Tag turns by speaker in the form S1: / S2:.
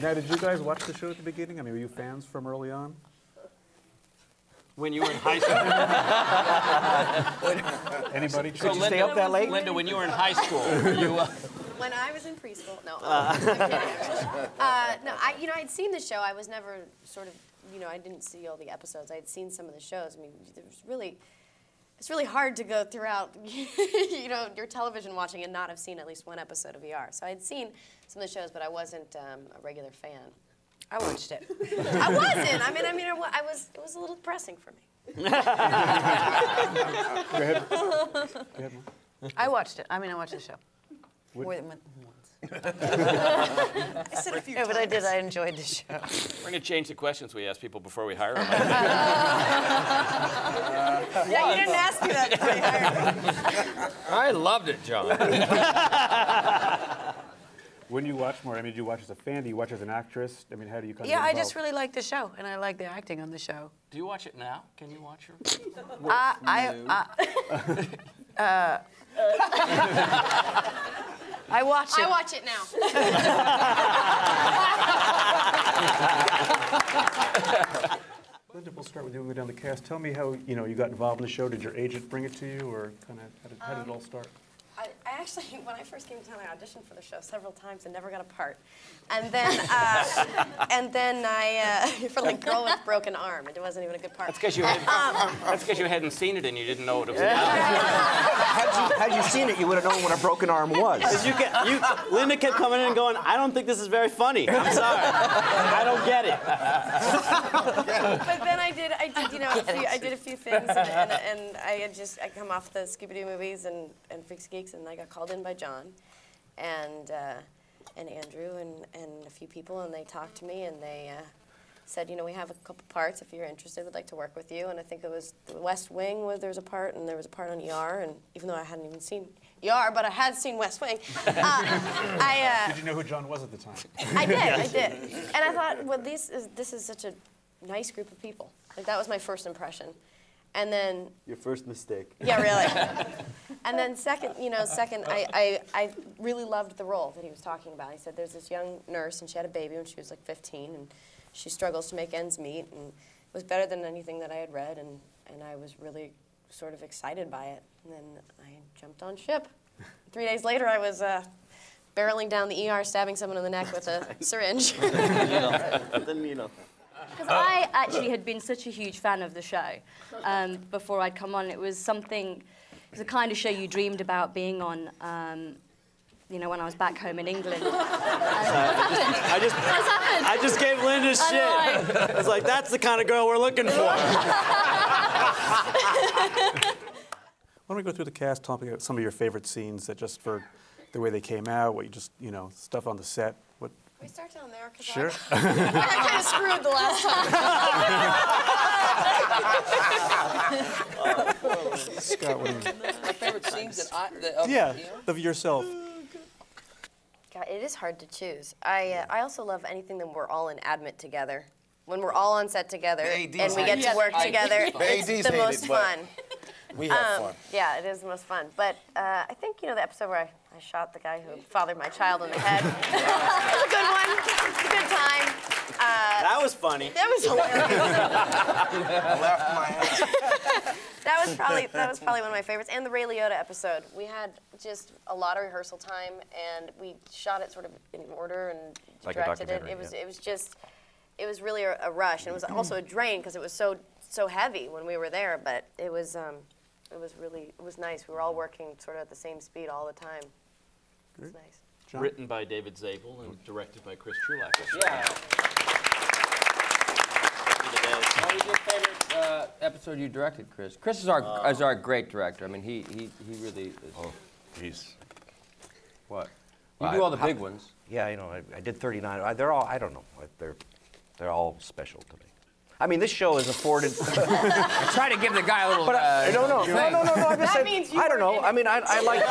S1: Now, did you guys watch the show at the beginning? I mean, were you fans from early on?
S2: When you were in high school.
S1: Anybody?
S2: So
S3: Did you stay up that late?
S2: Linda, when you were in high school, you...
S4: When I was in preschool, no. No, I'd seen the show. I was never sort of, I didn't see all the episodes. I had seen some of the shows. I mean, it's really hard to go throughout, your television watching and not have seen at least one episode of ER. So I'd seen some of the shows, but I wasn't a regular fan.
S5: I watched it.
S4: I wasn't. It was a little depressing for me.
S1: Go ahead.
S5: I watched it. I watched the show. More than once.
S4: I said a few
S5: Yeah,
S4: times.
S5: but I enjoyed the show.
S2: We're going to change the questions we ask people before we hire them.
S4: Yeah, you didn't ask me that before you hired me.
S6: I loved it, John.
S1: When you watch more, did you watch as a fan? Do you watch as an actress? How do you kind of
S5: Yeah,
S1: get
S5: I
S1: involved?
S5: just really like the show, and I like the acting on the show.
S2: Do you watch it now? Can you watch her?
S5: I watch it.
S4: I watch it now.
S1: Linda, we'll start with you. We'll go down the cast. Tell me how you got involved in the show. Did your agent bring it to you, or kind of how did it all start?
S4: I actually, when I first came to town, I auditioned for the show several times and never got a part. And then, I, for like Girl with Broken Arm, it wasn't even a good part.
S2: That's because you, hadn't seen it and you didn't know it was about.
S3: Had you seen it, you would have known what a broken arm was.
S7: Linda kept coming in and going, I don't think this is very funny. I'm sorry. I don't get it.
S4: But then I did a few things, and I come off the Scooby-Doo movies and Freaks and Geeks, and I got called in by John and Andrew and a few people, and they talked to me, and they said, we have a couple parts. If you're interested, we'd like to work with you. And I think it was the West Wing there was a part, and there was a part on ER, and even though I hadn't even seen ER, but I had seen West Wing.
S1: Did you know who John was at the time?
S4: I did. And I thought, well, this is such a nice group of people. Like, that was my first impression. And then...
S7: Your first mistake.
S4: Yeah, really. And then second, I really loved the role that he was talking about. He said there's this young nurse, and she had a baby when she was like 15, and she struggles to make ends meet, and it was better than anything that I had read, and I was really sort of excited by it. And then I jumped on ship. 3 days later, I was barreling down the ER, stabbing someone in the neck with a syringe.
S7: The needle.
S8: Because I actually had been such a huge fan of the show before I'd come on. It was the kind of show you dreamed about being on, when I was back home in England.
S7: I just gave Linda shit. I was like, that's the kind of girl we're looking for.
S1: Why don't we go through the cast, talk about some of your favorite scenes, that just for the way they came out, what you just, stuff on the set. What?
S4: We start down there, because
S1: Sure.
S4: I kind of screwed the last time.
S1: Scott, what do you...
S6: My favorite scenes
S1: of yourself.
S4: God, it is hard to choose. I also love anything that we're all in admit together. When we're all on set together and we get to work together, it's the most fun.
S3: We have fun.
S4: Yeah, it is the most fun. But I think, the episode where I shot the guy who fathered my child in the head. It was a good one. It was a good time.
S7: That was funny.
S4: That was hilarious.
S3: I laughed my ass.
S4: That was probably one of my favorites. And the Ray Liotta episode. We had just a lot of rehearsal time, and we shot it sort of in order and
S3: Like
S4: directed it. It was really a rush, and it was also a drain because it was so heavy when we were there. But it was nice. We were all working sort of at the same speed all the time. It was nice.
S1: John?
S2: Written by David Zabel and directed by Chris Trulack.
S6: Yeah. What was your favorite episode you directed, Chris? Chris is our great director. He really is.
S3: Oh, jeez.
S6: What? You do all the big ones.
S3: Yeah, I did 39. They're all, I don't know. They're all special to me. This show has afforded...
S6: I try to give the guy a little...
S3: No. I'm just saying,
S4: means you
S3: I don't know.
S4: were in it.
S3: I like...